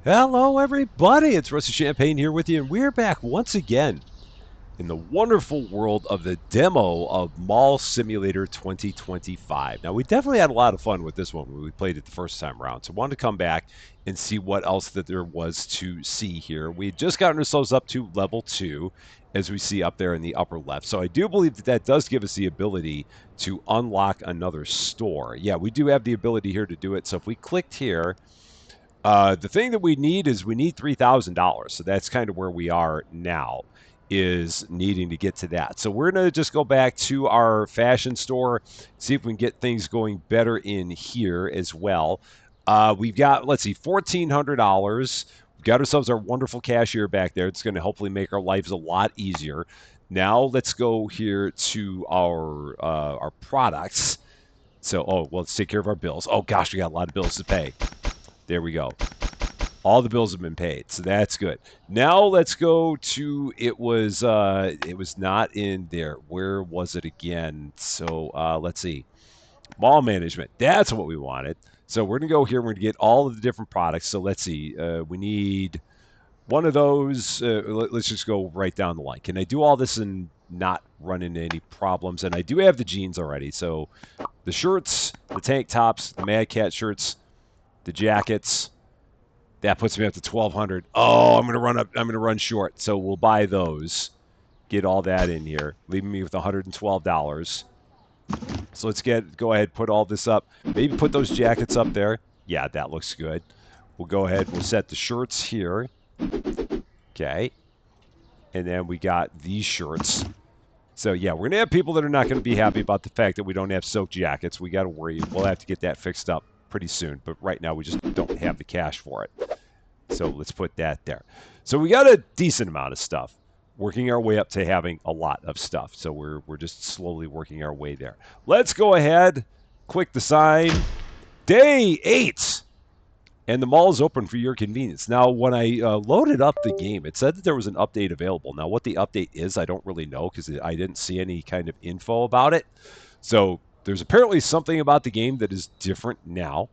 Hello, everybody. It's Rusty Champaign here with you, and we're back once again in the wonderful world of the demo of Mall Simulator 2025. Now, we definitely had a lot of fun with this one when we played it the first time around, so I wanted to come back and see what else that there was to see here. We had just gotten ourselves up to level 2, as we see up there in the upper left. So I do believe that that does give us the ability to unlock another store. Yeah, we do have the ability here to do it. So if we clicked here, the thing that we need is we need $3,000. So that's kind of where we are now, is needing to get to that. So we're going to just go back to our fashion store, see if we can get things going better in here as well. We've got, let's see, $1,400. We've got ourselves our wonderful cashier back there. It's going to hopefully make our lives a lot easier. Now let's go here to our products. So, well, let's take care of our bills. Oh gosh, we got a lot of bills to pay. There we go. All the bills have been paid, so that's good. Now let's go to it was not in there. Where was it again? So let's see. Mall management. That's what we wanted. So we're gonna go here. We're gonna get all of the different products. So let's see. We need one of those. Let's just go right down the line. Can I do all this and not run into any problems? And I do have the jeans already. So the shirts, the tank tops, the Mad Cat shirts, the jackets. That puts me up to 1,200. Oh, I'm gonna run short. So we'll buy those. Get all that in here, leaving me with $112. So let's go ahead, put all this up. Maybe put those jackets up there. Yeah, that looks good. We'll go ahead. We'll set the shirts here. Okay, and then we got these shirts. So yeah, we're gonna have people that are not gonna be happy about the fact that we don't have silk jackets. We got to worry. We'll have to get that fixed up pretty soon. But right now we just don't have the cash for it. So let's put that there. So we got a decent amount of stuff, working our way up to having a lot of stuff. So we're just slowly working our way there. Let's go ahead, click the sign. Day 8, and the mall is open for your convenience. Now, when I loaded up the game, it said that there was an update available. Now, what the update is, I don't really know because I didn't see any kind of info about it. So there's apparently something about the game that is different now.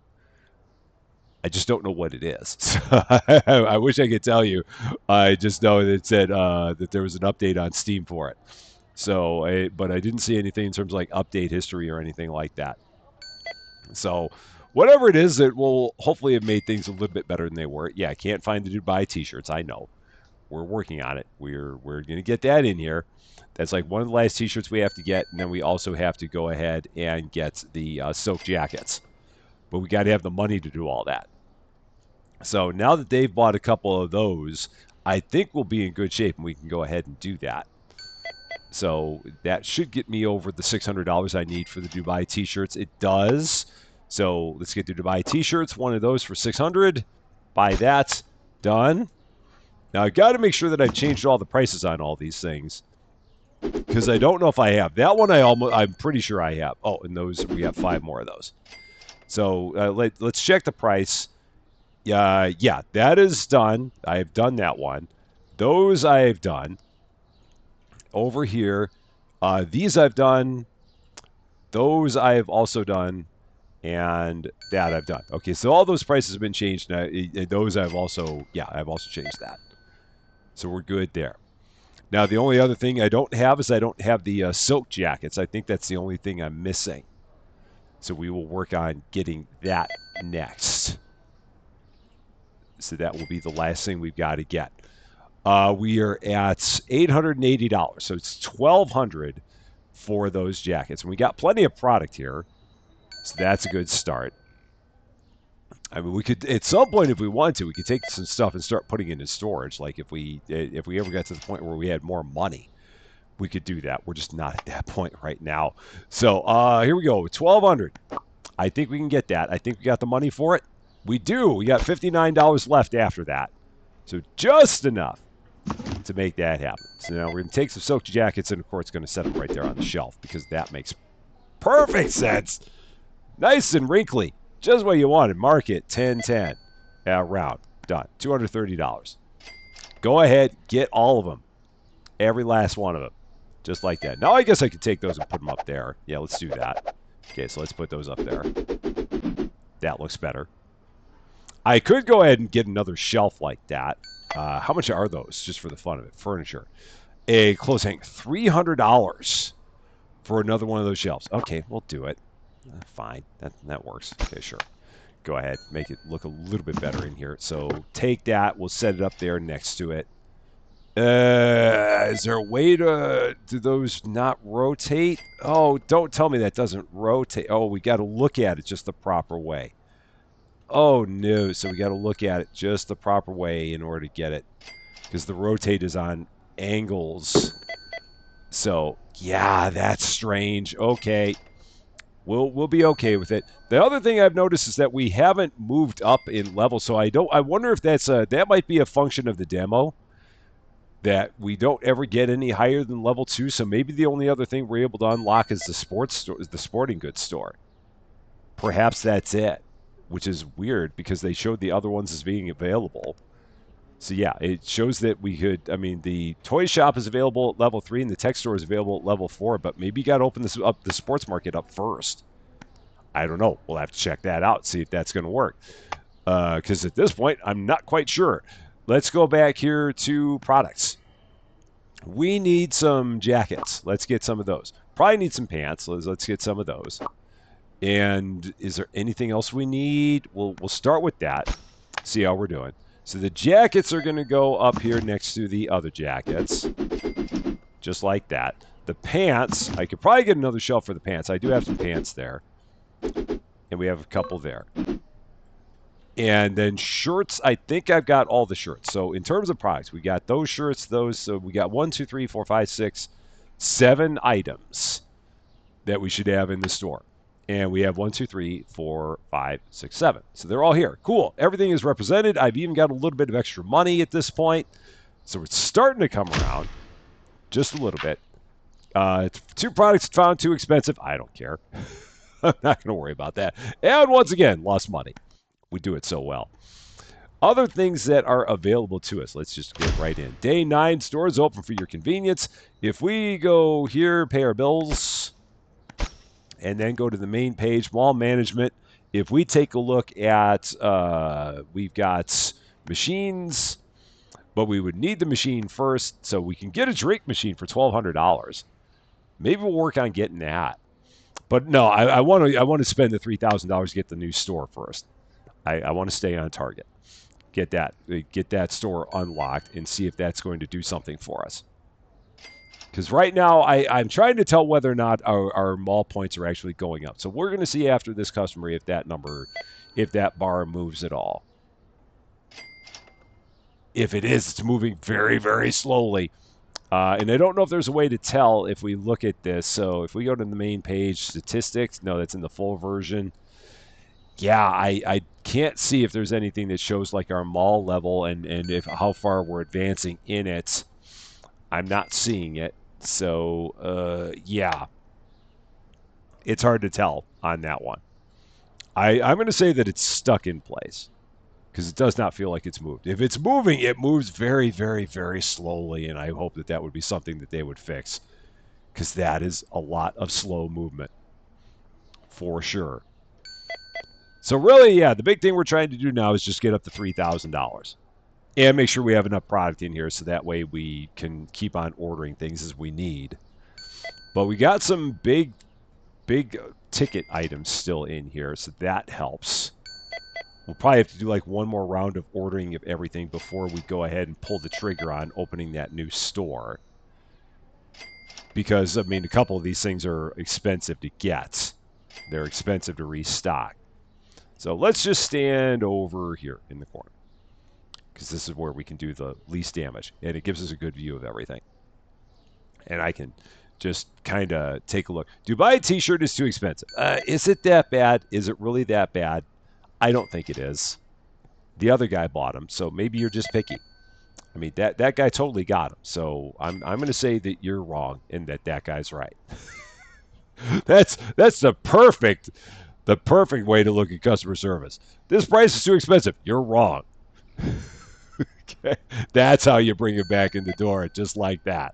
I just don't know what it is. So I wish I could tell you. I just know that it said that there was an update on Steam for it. So, but I didn't see anything in terms of like update history or anything like that. So, whatever it is, it will hopefully have made things a little bit better than they were. Yeah, I can't find the Dubai T-shirts. I know. We're working on it. We're going to get that in here. That's like one of the last T-shirts we have to get, and then we also have to go ahead and get the silk jackets. But we got to have the money to do all that. So now that they've bought a couple of those, I think we'll be in good shape and we can go ahead and do that. So that should get me over the $600 I need for the Dubai T-shirts. It does. So let's get the Dubai T-shirts. One of those for 600. Buy that. Done. Now I've got to make sure that I've changed all the prices on all these things, because I don't know if I have. That one I'm pretty sure I have. Oh, and those we have 5 more of those. So let's check the price. Yeah, that is done. I have done that one. Those I have done. Over here, these I've done. Those I have also done. And that I've done. Okay, so all those prices have been changed. Now, those I've also changed that. So we're good there. Now, the only other thing I don't have is I don't have the silk jackets. I think that's the only thing I'm missing. So we will work on getting that next. So that will be the last thing we've got to get. We are at $880, so it's $1,200 for those jackets, and we got plenty of product here, so that's a good start. I mean, we could at some point, if we want to, we could take some stuff and start putting it in storage. Like if we ever got to the point where we had more money, we could do that. We're just not at that point right now. So here we go, $1,200. I think we can get that. I think we got the money for it. We do. We got $59 left after that. So just enough to make that happen. So now we're going to take some silk jackets and, of course, going to set them right there on the shelf because that makes perfect sense. Nice and wrinkly. Just what you wanted. Mark it. 1010. Round. Done. $230. Go ahead. Get all of them. Every last one of them. Just like that. Now I guess I could take those and put them up there. Yeah, let's do that. Okay, so let's put those up there. That looks better. I could go ahead and get another shelf like that. How much are those, just for the fun of it? Furniture. A clothes hanger, $300 for another one of those shelves. Okay, we'll do it. Fine, that works. Okay, sure. Go ahead, make it look a little bit better in here. So take that. We'll set it up there next to it. Is there a way to do those not rotate? Oh, don't tell me that doesn't rotate. Oh, we got to look at it just the proper way. Oh no, so we got to look at it just the proper way in order to get it, because the rotate is on angles. So yeah, that's strange. Okay, we'll be okay with it. The other thing I've noticed is that we haven't moved up in level, so I wonder if that might be a function of the demo, that we don't ever get any higher than level 2. So maybe the only other thing we're able to unlock is the sporting goods store. Perhaps that's it, which is weird because they showed the other ones as being available. So yeah, it shows that we could. I mean, the toy shop is available at level 3, and the tech store is available at level 4. But maybe you got to open the sports market up first. I don't know. We'll have to check that out, see if that's going to work. Because at this point, I'm not quite sure. Let's go back here to products. We need some jackets. Let's get some of those. Probably need some pants. Let's get some of those. And is there anything else we need? We'll start with that. See how we're doing. So the jackets are going to go up here next to the other jackets, just like that. The pants, I could probably get another shelf for the pants. I do have some pants there, and we have a couple there. And then shirts, I think I've got all the shirts. So in terms of products, we got those shirts, those. So we got 1, 2, 3, 4, 5, 6, 7 items that we should have in the store. And we have 1, 2, 3, 4, 5, 6, 7. So they're all here. Cool. Everything is represented. I've even got a little bit of extra money at this point. So it's starting to come around just a little bit. 2 products found too expensive. I don't care. I'm not going to worry about that. And once again, lost money. We do it so well. Other things that are available to us. Let's just get right in. Day 9, stores open for your convenience. If we go here, pay our bills, and then go to the main page, mall management. If we take a look at, we've got machines, but we would need the machine first, so we can get a drink machine for $1,200. Maybe we'll work on getting that. But no, I want to spend the $3,000 to get the new store first. I want to stay on target. Get that store unlocked and see if that's going to do something for us. Because right now, I'm trying to tell whether or not our mall points are actually going up. So we're going to see after this customer if that bar moves at all. If it is, it's moving very, very slowly. And I don't know if there's a way to tell if we look at this. So if we go to the main page, statistics, no, that's in the full version. Yeah, I can't see if there's anything that shows like our mall level and if how far we're advancing in it. I'm not seeing it. So, yeah, it's hard to tell on that one. I'm going to say that it's stuck in place because it does not feel like it's moved. If it's moving, it moves very, very, very slowly, and I hope that would be something that they would fix because that is a lot of slow movement for sure. So really, yeah, the big thing we're trying to do now is just get up to $3,000. And make sure we have enough product in here so that way we can keep on ordering things as we need. But we got some big ticket items still in here, so that helps. We'll probably have to do like one more round of ordering of everything before we go ahead and pull the trigger on opening that new store. Because, I mean, a couple of these things are expensive to get. They're expensive to restock. So let's just stand over here in the corner, because this is where we can do the least damage, and it gives us a good view of everything. And I can just kind of take a look. Dubai t-shirt is too expensive. Is it that bad? Is it really that bad? I don't think it is. The other guy bought them, so maybe you're just picky. I mean, that guy totally got them. So I'm going to say that you're wrong and that guy's right. That's the perfect way to look at customer service. This price is too expensive. You're wrong. Okay. That's how you bring it back in the door, just like that.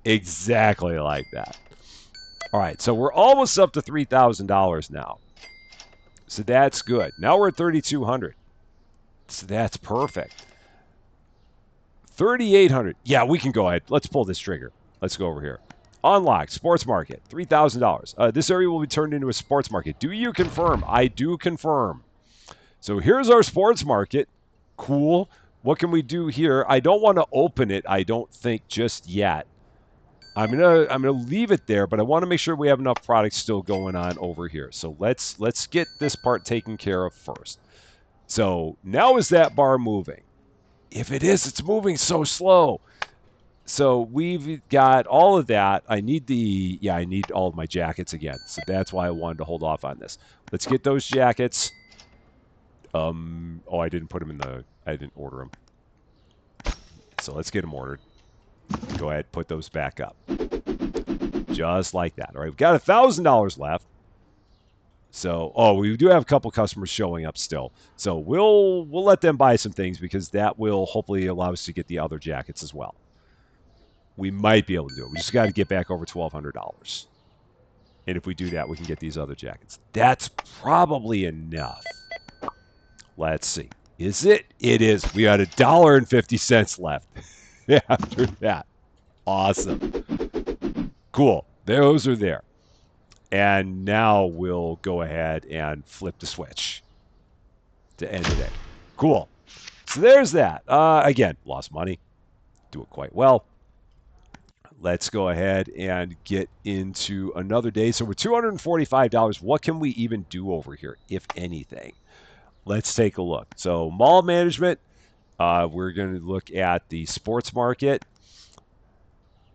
Exactly like that. All right, so we're almost up to $3,000 now. So that's good. Now we're at $3,200. So that's perfect. 3,800. Yeah, we can go ahead. Let's pull this trigger. Let's go over here. Unlock sports market. $3,000. This area will be turned into a sports market. Do you confirm? I do confirm. So here's our sports market. Cool. What can we do here? I don't want to open it, I don't think, just yet. I'm gonna leave it there, but I want to make sure we have enough products still going on over here. So let's get this part taken care of first. So now is that bar moving? If it is, it's moving so slow. So we've got all of that. I need all of my jackets again. So that's why I wanted to hold off on this. Let's get those jackets. I didn't put them I didn't order them. So let's get them ordered. Go ahead, put those back up. Just like that. All right, we've got $1,000 left. So, we do have a couple customers showing up still. So we'll let them buy some things because that will hopefully allow us to get the other jackets as well. We might be able to do it. We just got to get back over $1,200. And if we do that, we can get these other jackets. That's probably enough. Let's see. Is it? It is. We got $1.50 left after that. Awesome. Cool. Those are there. And now we'll go ahead and flip the switch to end the day. Cool. So there's that. Again, lost money. Do it quite well. Let's go ahead and get into another day. So we're $245. What can we even do over here, if anything? Let's take a look. So mall management, we're going to look at the sports market.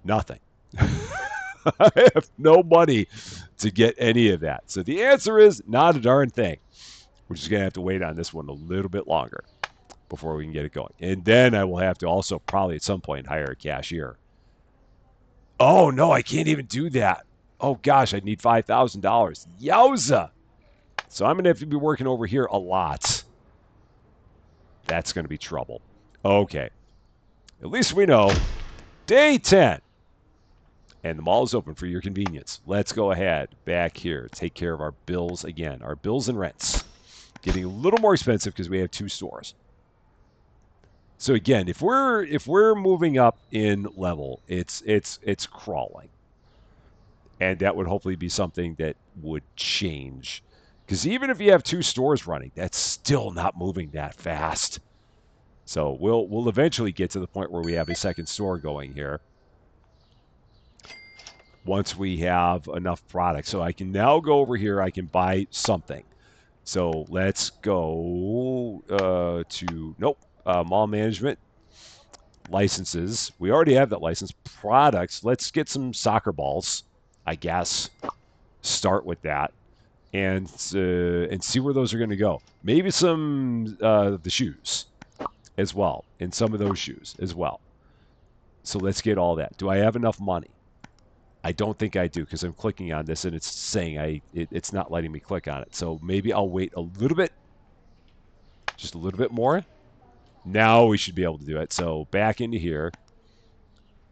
Nothing. I have no money to get any of that. So the answer is not a darn thing. We're just going to have to wait on this one a little bit longer before we can get it going. And then I will have to also probably at some point hire a cashier. Oh, no, I can't even do that. Oh, gosh, I need $5,000. Yowza. So I'm going to have to be working over here a lot. That's going to be trouble. Okay. At least we know. Day 10. And the mall is open for your convenience. Let's go ahead back here. Take care of our bills again. Our bills and rents. Getting a little more expensive because we have 2 stores. So again, if we're moving up in level, it's crawling. And that would hopefully be something that would change. Because even if you have 2 stores running, that's still not moving that fast. So we'll eventually get to the point where we have a second store going here. Once we have enough products. So I can now go over here. I can buy something. So let's go to, mall management. Licenses. We already have that license. Products. Let's get some soccer balls, I guess. Start with that. And see where those are going to go. Maybe some the shoes as well. And some of those shoes as well. So let's get all that. Do I have enough money? I don't think I do because I'm clicking on this and it's saying it's not letting me click on it. So maybe I'll wait a little bit, just a little bit more. Now we should be able to do it. So back into here,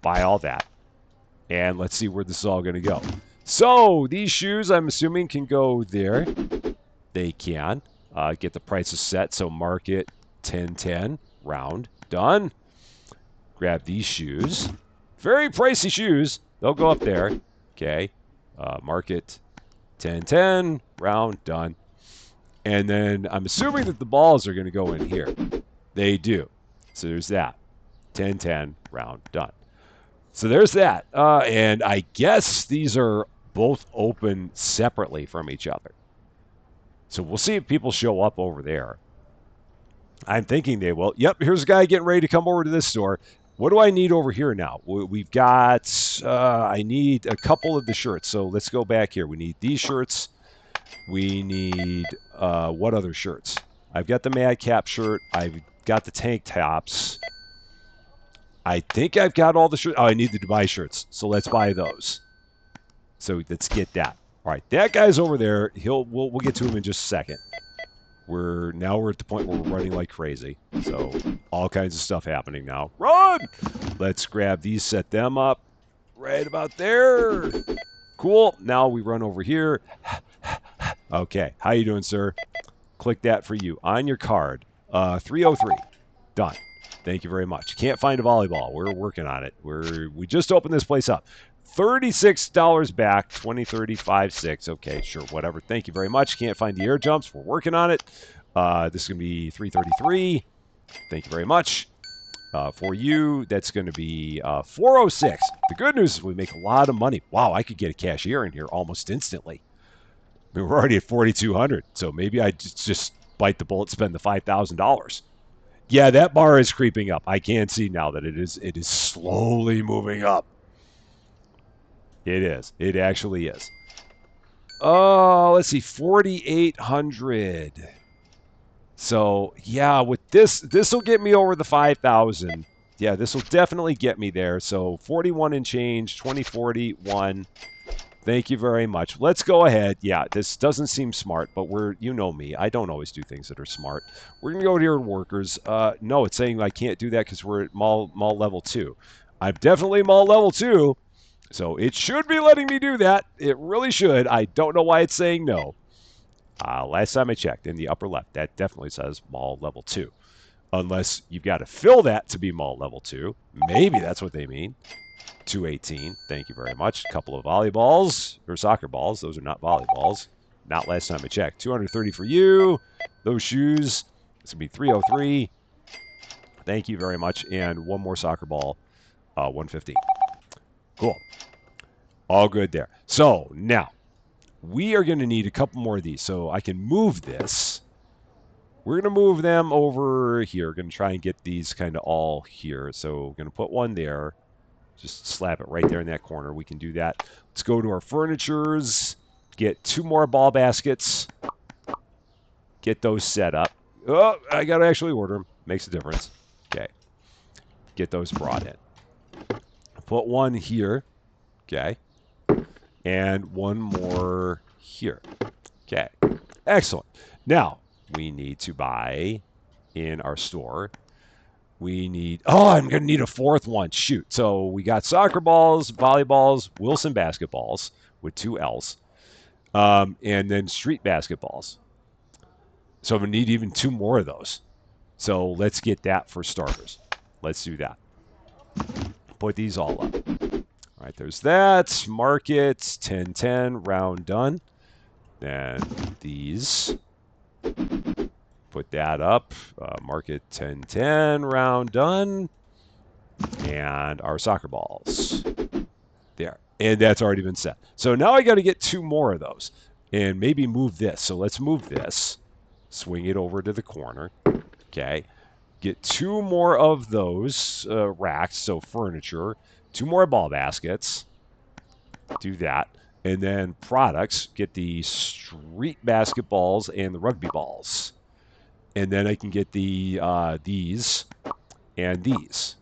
buy all that, and let's see where this is all going to go. So these shoes, I'm assuming, can go there. They can. Get the prices set. So market 1010, round, done. Grab these shoes. Very pricey shoes. They'll go up there. Okay. Market 1010, round, done. And then I'm assuming that the balls are going to go in here. They do. So there's that. 1010, round, done. So there's that. And I guess these are both open separately from each other. So we'll see if people show up over there. I'm thinking they will. Yep, here's a guy getting ready to come over to this store. What do I need over here now? We've got, I need a couple of the shirts. So let's go back here. We need these shirts. We need, what other shirts? I've got the Madcap shirt. I've got the tank tops. I think I've got all the shirts. Oh, I need the Dubai shirts. So let's buy those. So let's get that. All right, that guy's over there. We'll get to him in just a second. We're at the point where we're running like crazy. So all kinds of stuff happening now. Run! Let's grab these, set them up right about there. Cool. Now we run over here. Okay. How you doing, sir? Click that for you on your card. 303. Done. Thank you very much. Can't find a volleyball. We're working on it. We just opened this place up. $36 back, 2035.6. Okay, sure, whatever. Thank you very much. Can't find the air jumps. We're working on it. This is going to be 333. Thank you very much. For you, that's going to be 406. The good news is we make a lot of money. Wow, I could get a cashier in here almost instantly. I mean, we're already at 4,200, so maybe I just bite the bullet, spend the $5,000. Yeah, that bar is creeping up. I can see now that it is slowly moving up. It is. It actually is. Oh, let's see, 4,800. So, yeah, with this will get me over the 5,000. Yeah, this will definitely get me there. So, 41 and change, 2041. Thank you very much. Let's go ahead. Yeah, this doesn't seem smart, but you know me. I don't always do things that are smart. We're going to go here in workers. No, it's saying I can't do that because we're at mall level 2. I'm definitely mall level 2, so it should be letting me do that. It really should. I don't know why it's saying no. Last time I checked, in the upper left, that definitely says mall level 2. Unless you've got to fill that to be mall level 2. Maybe that's what they mean. 218. Thank you very much. A couple of volleyballs or soccer balls. Those are not volleyballs. Not last time I checked. 230 for you. Those shoes. It's going to be 303. Thank you very much. And one more soccer ball. 115. Cool. All good there. So now we are going to need a couple more of these. So I can move this. We're going to move them over here. We're going to try and get these kind of all here. So we're going to put one there. Just slap it right there in that corner. We can do that. Let's go to our furnitures. Get 2 more ball baskets. Get those set up. Oh, I got to actually order them. Makes a difference. Okay. Get those brought in. Put one here. Okay. And one more here. Okay. Excellent. Now, we need to buy in our store. We need, I'm going to need a 4th one. Shoot. So we got soccer balls, volleyballs, Wilson basketballs with 2 L's, and then street basketballs. So I'm going to need even 2 more of those. So let's get that for starters. Let's do that. Put these all up. All right, there's that. Market, 1010, round done. And these. Put that up. Market 1010, round done. And our soccer balls. There. And that's already been set. So now I got to get 2 more of those. And maybe move this. So let's move this. Swing it over to the corner. Okay. Get 2 more of those racks. So furniture. 2 more ball baskets. Do that. And then products. Get the street basketballs and the rugby balls. And then I can get the these and these.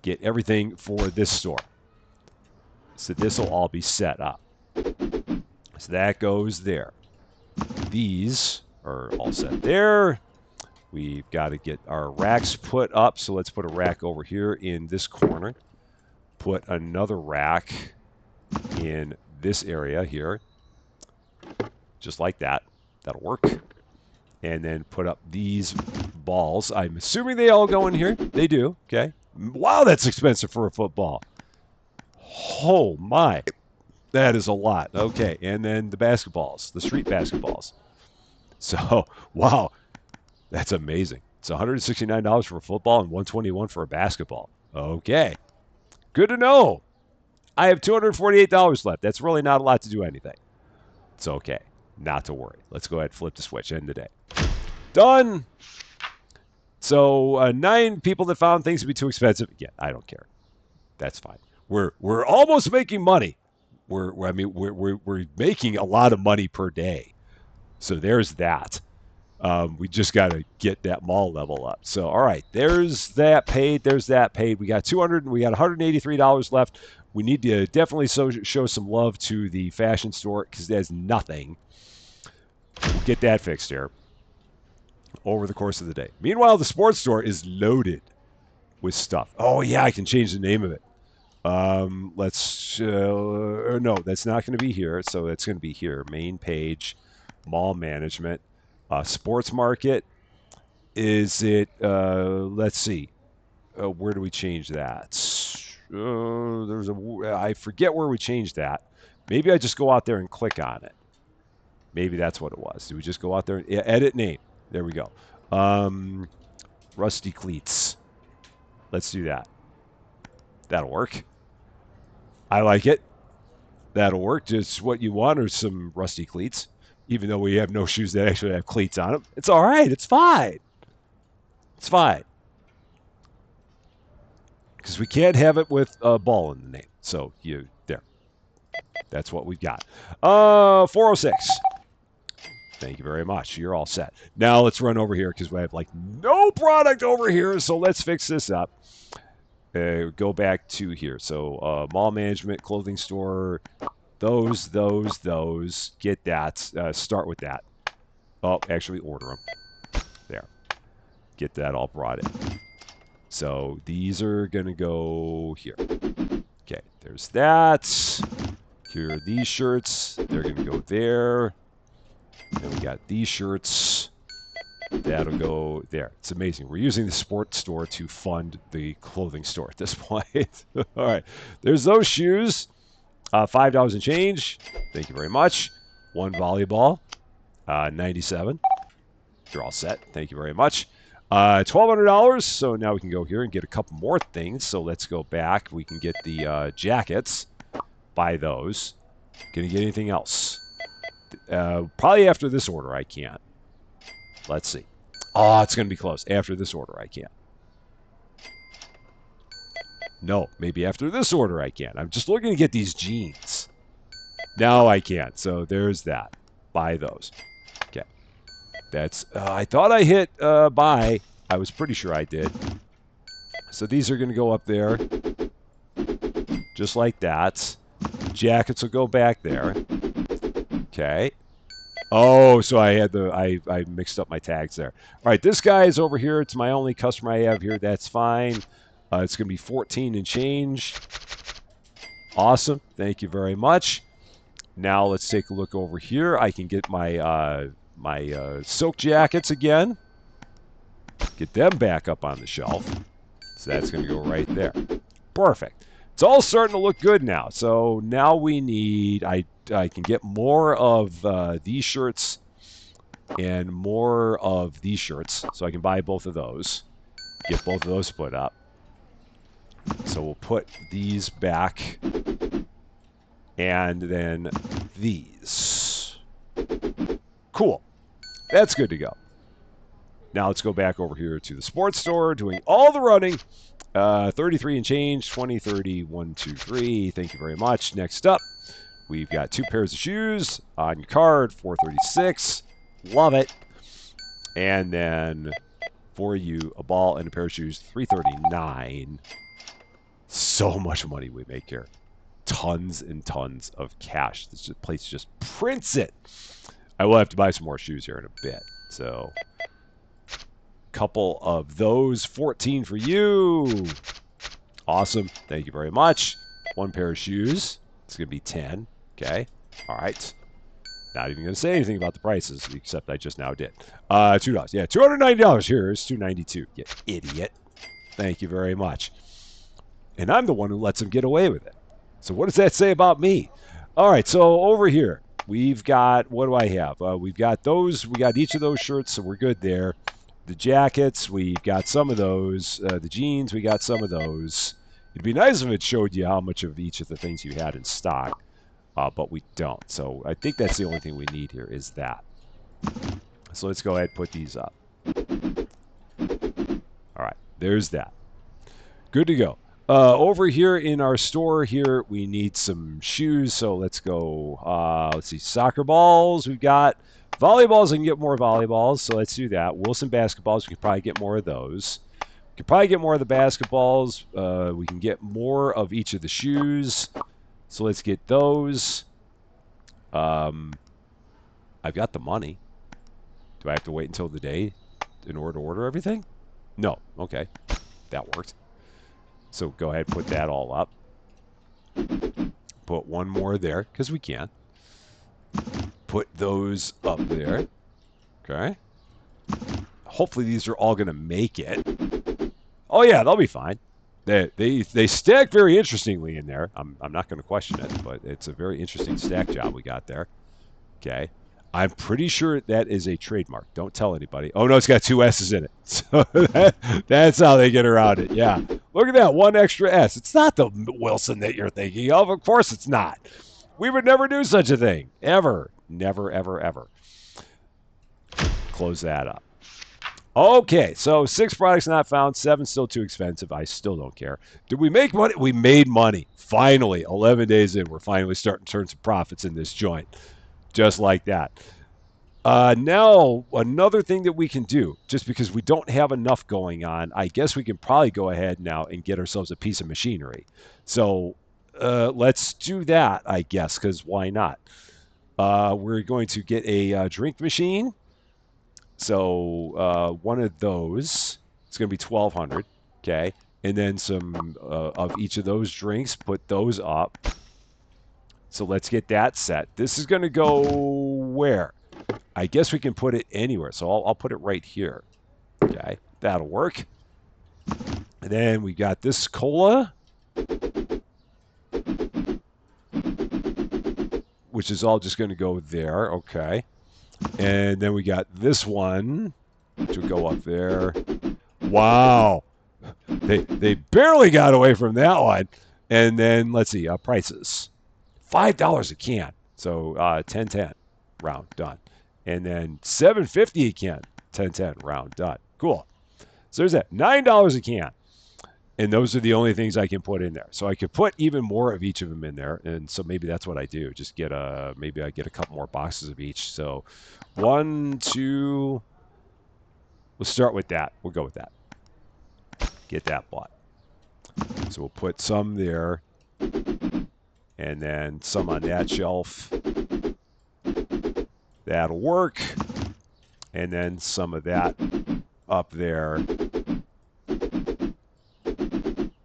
Get everything for this store. So this will all be set up. So that goes there. These are all set there. We've got to get our racks put up. So let's put a rack over here in this corner. Put another rack in this area here. Just like that. That'll work. And then put up these balls. I'm assuming they all go in here. They do. Okay. Wow, that's expensive for a football. Oh, my. That is a lot. Okay. And then the basketballs, the street basketballs. So, wow. That's amazing. It's $169 for a football and $121 for a basketball. Okay. Good to know. I have $248 left. That's really not a lot to do anything. It's okay. Not to worry. Let's go ahead and flip the switch. End the day. Done. So 9 people that found things to be too expensive. Yeah, I don't care. That's fine. We're almost making money. We're making a lot of money per day. So there's that. We just got to get that mall level up. So all right, there's that paid. There's that paid. We got $183 left. We need to definitely show some love to the fashion store because there's nothing. We'll get that fixed here over the course of the day. Meanwhile, the sports store is loaded with stuff. Oh, yeah, I can change the name of it. No, that's not going to be here. So it's going to be here. Main page, mall management, sports market. Is it, let's see, where do we change that? I forget where we changed that. Maybe I just go out there and click on it. Maybe that's what it was. Do we just go out there and edit name? There we go. Rusty cleats. Let's do that. That'll work. I like it. That'll work. Just what you want are some rusty cleats. Even though we have no shoes that actually have cleats on them. It's all right. It's fine. It's fine. Because we can't have it with a ball in the name. So, there. That's what we've got. 406. Thank you very much. You're all set. Now let's run over here because we have like no product over here. So let's fix this up. Go back to here. So mall management, clothing store, those. Get that. Start with that. Oh, actually order them. There. Get that all brought in. So these are going to go here. Okay, there's that. Here are these shirts. They're going to go there. Then we got these shirts. That'll go there. It's amazing. We're using the sports store to fund the clothing store at this point. All right. There's those shoes. $5 and change. Thank you very much. One volleyball. 97. You're all set. Thank you very much. $1,200. So now we can go here and get a couple more things. So let's go back. We can get the jackets. Buy those. Can you get anything else? Probably after this order I can't. Let's see. Oh, it's going to be close. After this order I can't. No, maybe after this order I can. I'm just looking to get these jeans. Now I can't. So there's that. Buy those. Okay. That's. I thought I hit buy. I was pretty sure I did. So these are going to go up there. Just like that. Jackets will go back there. Okay. Oh, so I had I mixed up my tags there. All right, this guy is over here. It's my only customer I have here. That's fine. It's going to be 14 and change. Awesome. Thank you very much. Now let's take a look over here. I can get my silk jackets again. Get them back up on the shelf. So that's going to go right there. Perfect. It's all starting to look good now. So now we need, I can get more of these shirts and more of these shirts. So I can buy both of those. Get both of those split up. So we'll put these back. And then these. Cool. That's good to go. Now let's go back over here to the sports store, doing all the running. 33 and change, 20, 30, 1, 2, 3. Thank you very much. Next up, we've got 2 pairs of shoes on your card, 436. Love it. And then for you, a ball and a pair of shoes, 339. So much money we make here. Tons and tons of cash. This place just prints it. I will have to buy some more shoes here in a bit. So couple of those. 14 for you. Awesome. Thank you very much. 1 pair of shoes. It's going to be 10. Okay. All right. Not even going to say anything about the prices, except I just now did. $2. Yeah, $290. Here's $292. You idiot. Thank you very much. And I'm the one who lets them get away with it. So what does that say about me? All right. So over here, we've got, what do I have? We've got those. We got each of those shirts, so we're good there. The jackets, we got some of those. The jeans, we got some of those. It'd be nice if it showed you how much of each of the things you had in stock, but we don't. So I think that's the only thing we need here is that. So let's go ahead and put these up. All right, there's that. Good to go. Over here in our store here, we need some shoes. So let's go, let's see, soccer balls we've got. Volleyballs, I can get more volleyballs, so let's do that. Wilson basketballs, we could probably get more of those. We could probably get more of the basketballs. We can get more of each of the shoes. So let's get those. I've got the money. Do I have to wait until the day in order to order everything? No. Okay. That worked. So go ahead and put that all up. Put one more there, because we can. Put those up there. Okay. hopefully these are all going to make it. Oh yeah, they'll be fine. They stack very interestingly in there. I'm not going to question it, but it's a very interesting stack job we got there. Okay. I'm pretty sure that is a trademark. Don't tell anybody. Oh no, it's got two S's in it. So that's how they get around it. Yeah. Look at that, one extra S. It's not the Wilson that you're thinking of. Of course it's not. We would never do such a thing. Ever. Never, ever, ever. Close that up. Okay, so 6 products not found, 7 still too expensive. I still don't care. Did we make money? We made money. Finally, 11 days in, we're finally starting to turn some profits in this joint. Just like that. Now, another thing that we can do, just because we don't have enough going on, I guess we can probably go ahead now and get ourselves a piece of machinery. So let's do that, I guess, because why not? We're going to get a drink machine. So one of those, it's going to be 1,200, okay? And then some of each of those drinks, put those up. So let's get that set. This is going to go where? I guess we can put it anywhere. So I'll put it right here. Okay, that'll work. And then we got this cola, which is all just going to go there. Okay. And then we got this one, which will go up there. Wow. They barely got away from that one. And then let's see, prices. $5 a can. So 10-10, round done. And then $7.50 a can, 10-10, round done. Cool. So there's that. $9 a can. And those are the only things I can put in there. So I could put even more of each of them in there. And so maybe that's what I do. Just get maybe I get a couple more boxes of each. So 1, 2, we'll start with that. We'll go with that. Get that bought. So we'll put some there. And then some on that shelf. That'll work. And then some of that up there.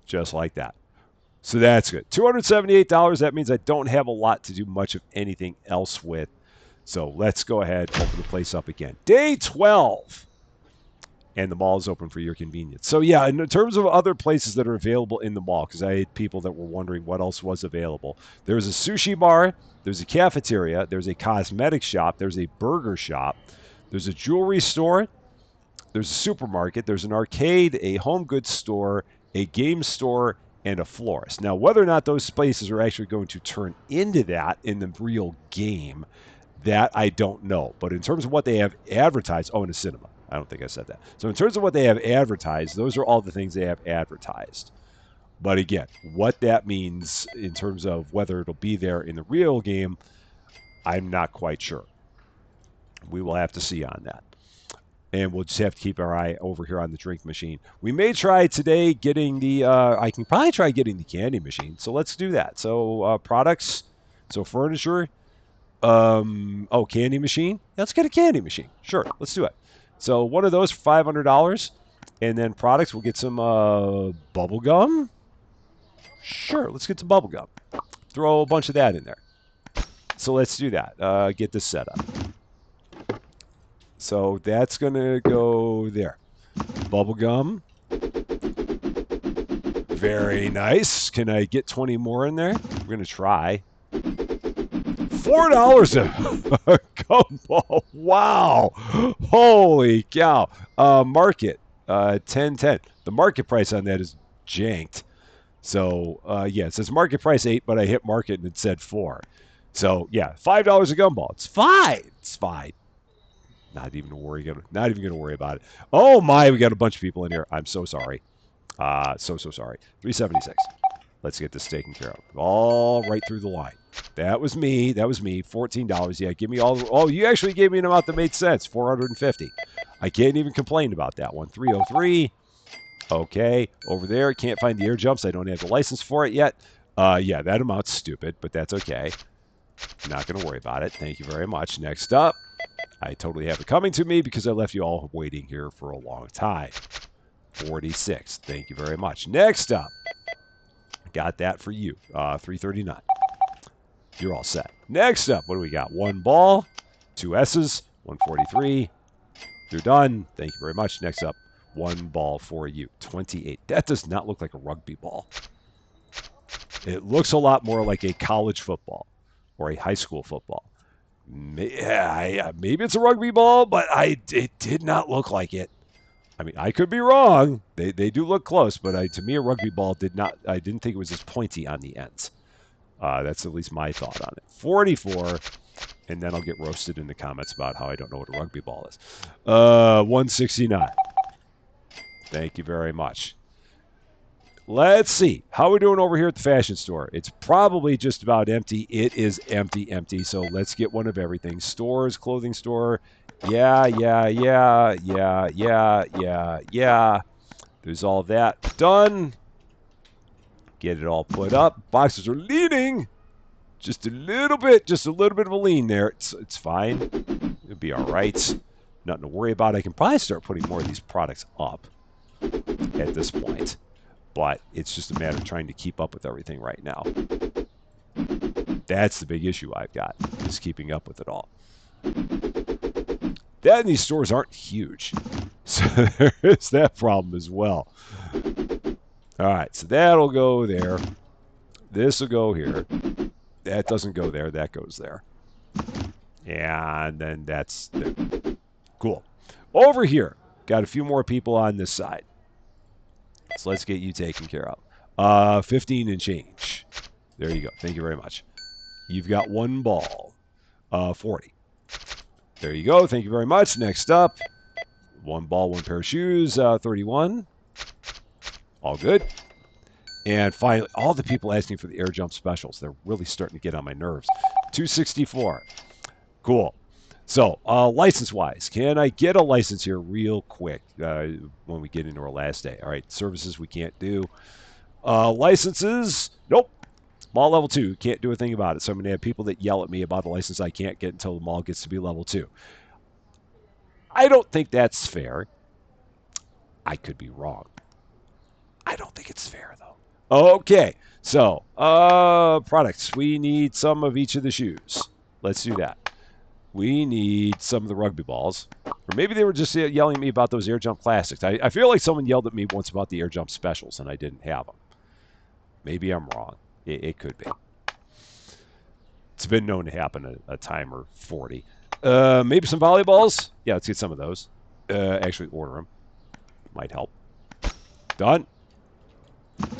Just like that. So that's good. $278. That means I don't have a lot to do much of anything else with. So let's go ahead, open the place up again. Day 12. And the mall is open for your convenience. So yeah, in terms of other places that are available in the mall, because I had people that were wondering what else was available. There's a sushi bar. There's a cafeteria. There's a cosmetic shop. There's a burger shop. There's a jewelry store. There's a supermarket. There's an arcade, a home goods store, a game store, and a florist. Now, whether or not those places are actually going to turn into that in the real game, that I don't know. But in terms of what they have advertised, and a cinema. I don't think I said that. So in terms of what they have advertised, those are all the things they have advertised. But again, what that means in terms of whether it'll be there in the real game, I'm not quite sure. We will have to see on that. And we'll just have to keep our eye over here on the drink machine. We may try today getting the, I can probably try getting the candy machine. So let's do that. So products, so furniture, candy machine. Let's get a candy machine. Sure, let's do it. So one of those for $500. And then products, we'll get some bubble gum. Sure, let's get some bubble gum. Throw a bunch of that in there. So let's do that. Get this set up. So that's going to go there. Bubble gum. Very nice. Can I get 20 more in there? We're going to try. $4 a gumball. Wow. Holy cow. Market. 10.10. The market price on that is janked. So, yeah, it says market price 8, but I hit market and it said 4. So, yeah, $5 a gumball. It's fine. It's fine. Not even going to worry about it. Oh, my, we got a bunch of people in here. I'm so sorry. So sorry. 376. Let's get this taken care of. All right through the line. That was me. $14. Yeah, give me all. Oh, you actually gave me an amount that made sense. $450. I can't even complain about that one. 303. Okay. Over there. Can't find the air jumps. I don't have the license for it yet. Yeah, that amount's stupid, but that's okay. Not going to worry about it. Thank you very much. Next up. I totally have it coming to me because I left you all waiting here for a long time. 46. Thank you very much. Next up. Got that for you. 339. You're all set. Next up, what do we got? 1 ball, 2 S's, 143. You're done. Thank you very much. Next up, one ball for you. 28. That does not look like a rugby ball. It looks a lot more like a college football or a high school football. Maybe it's a rugby ball, but it did not look like it. I mean, I could be wrong. They do look close, but to me, a rugby ball did not. I didn't think it was as pointy on the ends. That's at least my thought on it. 44, and then I'll get roasted in the comments about how I don't know what a rugby ball is. 169. Thank you very much. Let's see. How are we doing over here at the fashion store? It's probably just about empty. It is empty. So let's get one of everything. Stores, clothing store. Yeah. There's all that done. Get it all put up. Boxes are leaning. Just a little bit of a lean there. It's fine. It'll be all right. Nothing to worry about. I can probably start putting more of these products up at this point. But it's just a matter of trying to keep up with everything right now. That's the big issue I've got, is keeping up with it all. That and these stores aren't huge. So there's that problem as well. All right, so that'll go there. This will go here. That doesn't go there. That goes there. And then that's there. Cool. Over here, got a few more people on this side. So let's get you taken care of. 15 and change. There you go. Thank you very much. You've got one ball. 40. There you go. Thank you very much. Next up, one ball, one pair of shoes. 31. All good. And finally, all the people asking for the air jump specials. They're really starting to get on my nerves. 264. Cool. So, license-wise, can I get a license here real quick when we get into our last day? All right, services we can't do. Licenses, nope. Mall level 2, can't do a thing about it. So I'm going to have people that yell at me about the license I can't get until the mall gets to be level 2. I don't think that's fair. I could be wrong. I don't think it's fair, though. Okay, so products. We need some of each of the shoes. Let's do that. We need some of the rugby balls. Or maybe they were just yelling at me about those air jump classics. I feel like someone yelled at me once about the air jump specials, and I didn't have them. Maybe I'm wrong. It could be. It's been known to happen a time or 40. Maybe some volleyballs? Yeah, let's get some of those. Actually, order them. Might help. Done.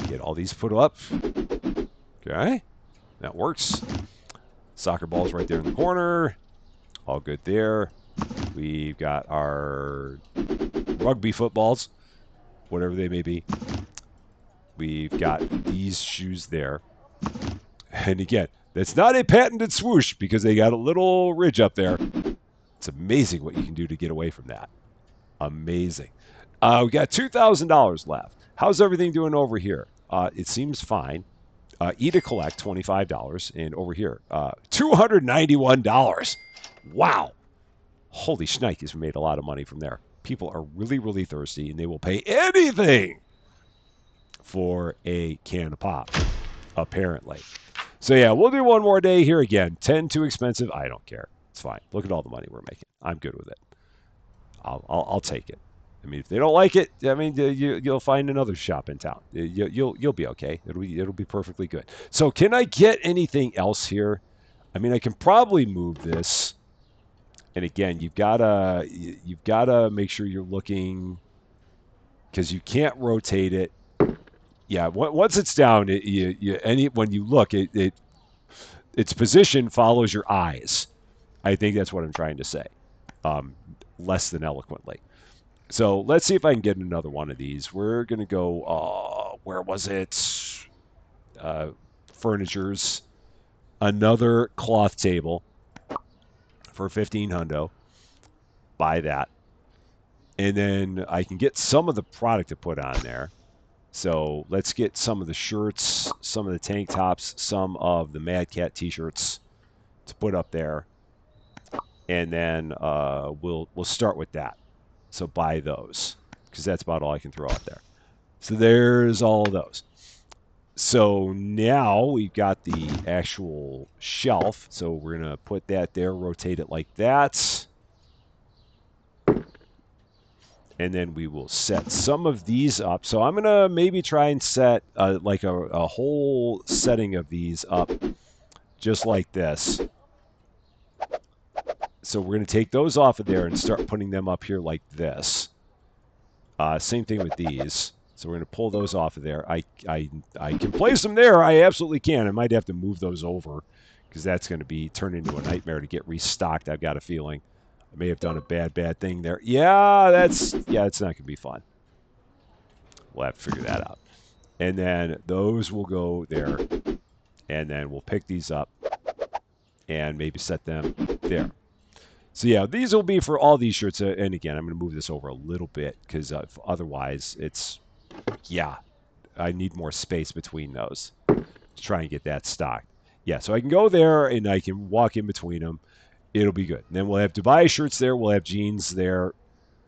Get all these put up. Okay. That works. Soccer balls right there in the corner. All good there. We've got our rugby footballs, whatever they may be. We've got these shoes there. And again, that's not a patented swoosh because they got a little ridge up there. It's amazing what you can do to get away from that. Amazing. We got $2,000 left. How's everything doing over here? It seems fine. Eat to collect, $25. And over here, $291. Wow. Holy shnikes, we made a lot of money from there. People are really, really thirsty, and they will pay anything for a can of pop, apparently. So, yeah, we'll do one more day here again. 10 too expensive. I don't care. It's fine. Look at all the money we're making. I'm good with it. I'll take it. I mean, if they don't like it, I mean, you'll find another shop in town. You'll be okay. It'll be perfectly good. So, can I get anything else here? I mean, I can probably move this. And again, you've gotta make sure you're looking, because you can't rotate it. Yeah, once it's down, when you look, its position follows your eyes. I think that's what I'm trying to say, less than eloquently. So let's see if I can get another one of these. We're gonna go. Where was it? Furnitures. Another cloth table for 15 hundo. Buy that. And then I can get some of the product to put on there. So let's get some of the shirts, some of the tank tops, some of the Mad Cat t-shirts to put up there. And then we'll start with that. So buy those, because that's about all I can throw out there. So there's all of those. So now we've got the actual shelf. So we're going to put that there, rotate it like that. And then we will set some of these up. So I'm going to maybe try and set like a whole setting of these up just like this. So we're going to take those off of there and start putting them up here like this. Same thing with these. So we're going to pull those off of there. I can place them there. I absolutely can. I might have to move those over because that's going to be turned into a nightmare to get restocked. I've got a feeling. I may have done a bad thing there. Yeah, it's not going to be fun. We'll have to figure that out. And then those will go there. And then we'll pick these up and maybe set them there. So yeah, these will be for all these shirts. And again, I'm going to move this over a little bit because otherwise I need more space between those to try and get that stocked. Yeah, so I can go there and I can walk in between them. It'll be good. And then we'll have Dubai shirts there. We'll have jeans there.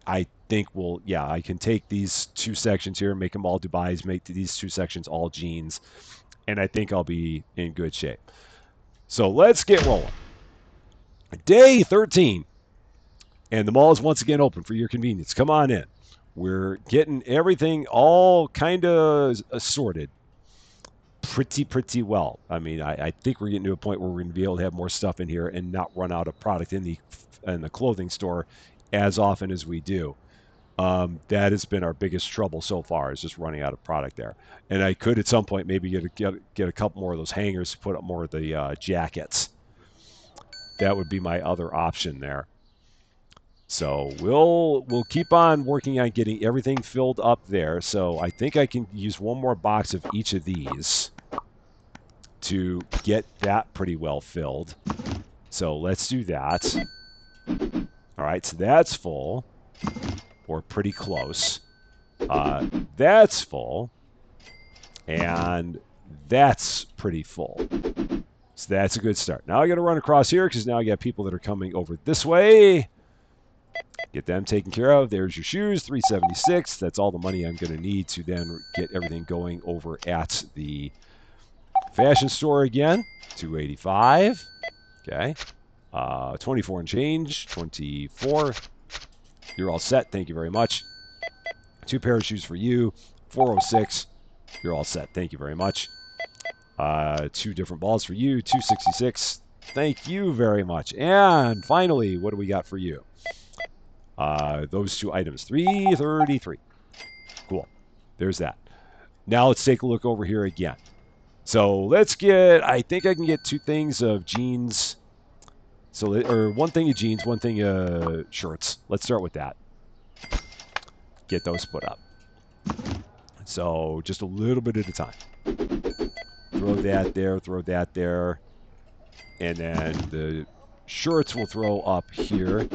I think I can take these two sections here, make them all Dubais, make these two sections all jeans. And I think I'll be in good shape. So let's get rolling. Day 13. And the mall is once again open for your convenience. Come on in. We're getting everything all kind of sorted pretty well. I mean, I think we're getting to a point where we're going to be able to have more stuff in here and not run out of product in the clothing store as often as we do. That has been our biggest trouble so far, is just running out of product there. And I could at some point maybe get a couple more of those hangers to put up more of the jackets. That would be my other option there. So we'll keep on working on getting everything filled up there. So I think I can use one more box of each of these to get that pretty well filled. So let's do that. All right, so that's full, or pretty close. That's full, and that's pretty full. So that's a good start. Now I got to run across here because now I got people that are coming over this way. Get them taken care of. There's your shoes, $376. That's all the money I'm going to need to then get everything going over at the fashion store again. $285. Okay. 24 and change. 24. You're all set. Thank you very much. 2 pair of shoes for you. 406. You're all set. Thank you very much. 2 different balls for you. 266. Thank you very much. And finally, what do we got for you? Those 2 items. 333. Cool. There's that. Now let's take a look over here again. So let's get, I think I can get 2 things of jeans. So, or 1 thing of jeans, 1 thing of shirts. Let's start with that. Get those put up. So just a little bit at a time. Throw that there, throw that there. And then the shirts will throw up here.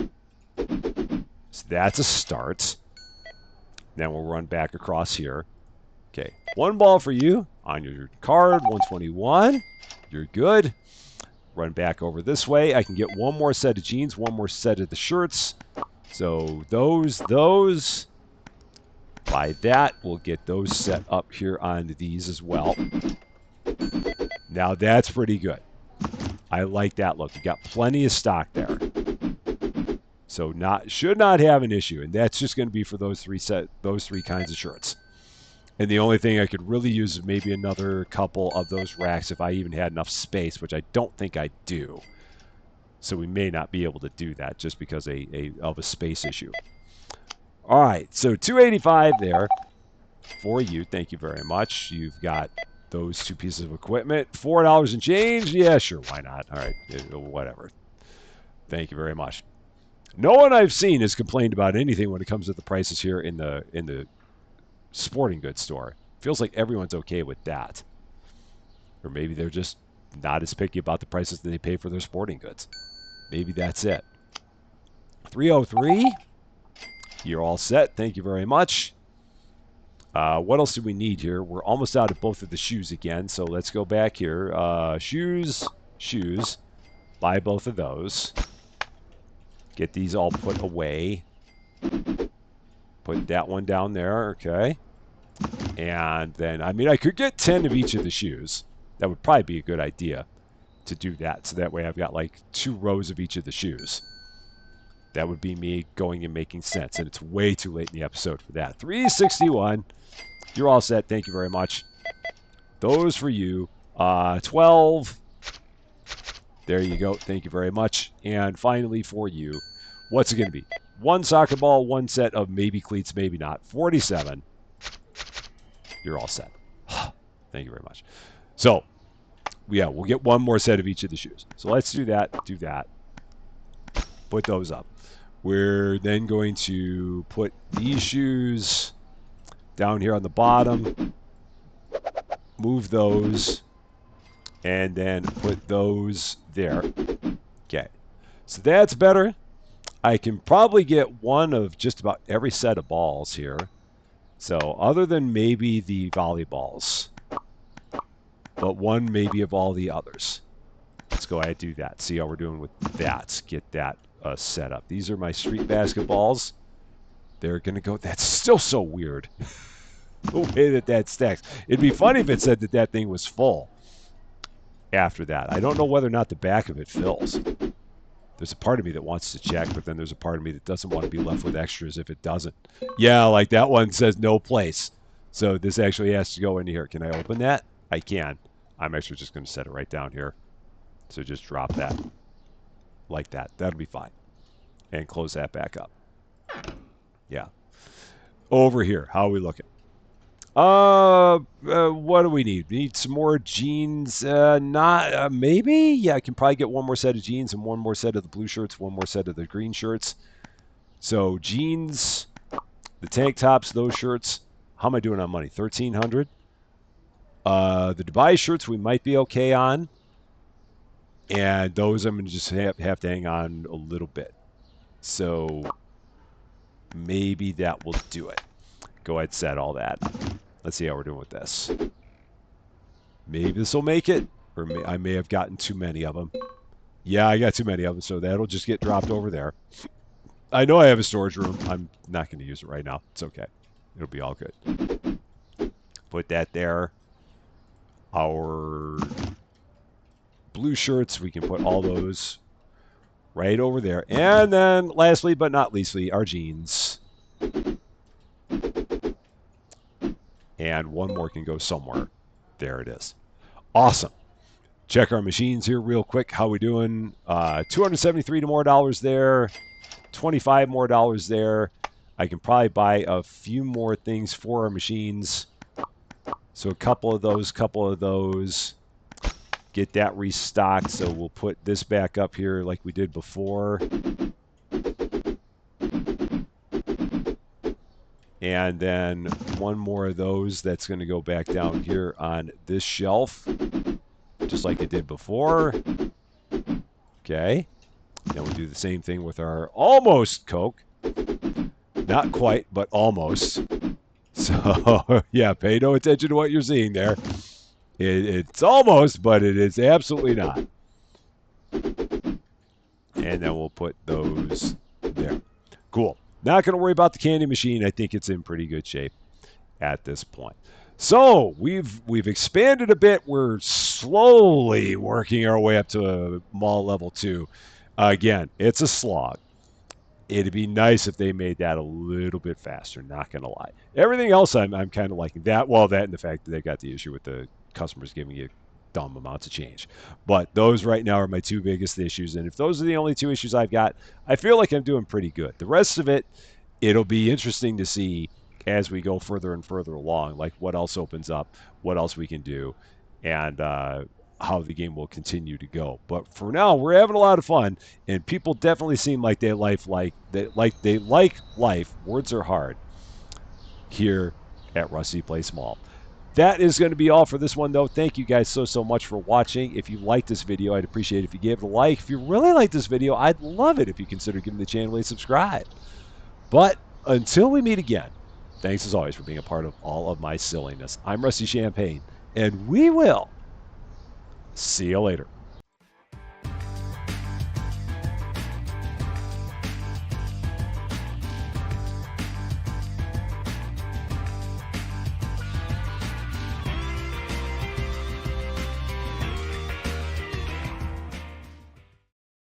So that's a start. Then we'll run back across here. Okay, 1 ball for you on your card, 121. You're good. Run back over this way. I can get 1 more set of jeans, 1 more set of the shirts. So those. By that, we'll get those set up here on these as well. Now that's pretty good. I like that look. You got plenty of stock there. So should not have an issue, and that's just going to be for those 3 kinds of shirts. And the only thing I could really use is maybe another couple of those racks if I even had enough space, which I don't think I do. So we may not be able to do that just because of a space issue. All right, so $285 there for you. Thank you very much. You've got those 2 pieces of equipment. $4 and change? Yeah, sure, why not? All right, whatever. Thank you very much. No one I've seen has complained about anything when it comes to the prices here in the sporting goods store. Feels like everyone's okay with that. Or maybe they're just not as picky about the prices that they pay for their sporting goods. Maybe that's it. 303. You're all set. Thank you very much. What else do we need here? We're almost out of both of the shoes again, so let's go back here. Shoes. Buy both of those. Get these all put away. Put that one down there, okay. And then, I mean, I could get 10 of each of the shoes. That would probably be a good idea to do that. So that way I've got like 2 rows of each of the shoes. That would be me going and making sense, and it's way too late in the episode for that. 361. You're all set. Thank you very much. Those for you. 12. There you go. Thank you very much. And finally for you, what's it going to be? One soccer ball, one set of maybe cleats, maybe not. 47. You're all set. Thank you very much. So, yeah, we'll get one more set of each of the shoes. So let's do that. Do that. Put those up. We're then going to put these shoes down here on the bottom. Move those. And then put those there. Okay. So that's better. I can probably get one of just about every set of balls here. So other than maybe the volleyballs. But one maybe of all the others. Let's go ahead and do that. See how we're doing with that. Get that set up. These are my street basketballs. They're going to go... That's still so weird. The way that stacks. It'd be funny if it said that thing was full after that. I don't know whether or not the back of it fills. There's a part of me that wants to check, but then there's a part of me that doesn't want to be left with extras if it doesn't. Yeah, like that one says no place. So this actually has to go into here. Can I open that? I can. I'm actually just going to set it right down here. So just drop that like that. That'll be fine. And close that back up. Yeah. Over here. How are we looking? What do we need? We need some more jeans. Maybe? Yeah, I can probably get one more set of jeans and one more set of the blue shirts, one more set of the green shirts. So jeans, the tank tops, those shirts. How am I doing on money? 1,300. The Dubai shirts we might be okay on. And those I'm going to just have to hang on a little bit. So maybe that will do it. Go ahead and set all that. Let's see how we're doing with this. Maybe this will make it. Or I may have gotten too many of them. Yeah, I got too many of them. So that'll just get dropped over there. I know I have a storage room. I'm not going to use it right now. It's okay. It'll be all good. Put that there. Our blue shirts, we can put all those right over there. And then lastly but not leastly, our jeans. And one more can go somewhere. There it is. Awesome. Check our machines here real quick. How we doing? $273 more there. $25 more there. I can probably buy a few more things for our machines. So a couple of those. Get that restocked. So we'll put this back up here like we did before. And then one more of those that's going to go back down here on this shelf, just like it did before. Okay. Then we'll do the same thing with our almost Coke. Not quite, but almost. So, yeah, pay no attention to what you're seeing there. It's almost, but it is absolutely not. And then we'll put those there. Cool. Not going to worry about the candy machine. I think it's in pretty good shape at this point. So we've expanded a bit. We're slowly working our way up to mall level 2. Again, it's a slog. It'd be nice if they made that a little bit faster, not going to lie. Everything else I'm kind of liking. That and the fact that they got the issue with the customers giving you dumb amounts of change. But those right now are my two biggest issues. And if those are the only two issues I've got, I feel like I'm doing pretty good. The rest of it, it'll be interesting to see as we go further and further along, like what else opens up, what else we can do, and how the game will continue to go. But for now, we're having a lot of fun, and people definitely seem like they like life. Words are hard here at Rusty Place Mall. That is going to be all for this one, though. Thank you guys so much for watching. If you liked this video, I'd appreciate it if you gave it a like. If you really like this video, I'd love it if you consider giving the channel a subscribe. But until we meet again, thanks as always for being a part of all of my silliness. I'm Rusty Champaign, and we will see you later.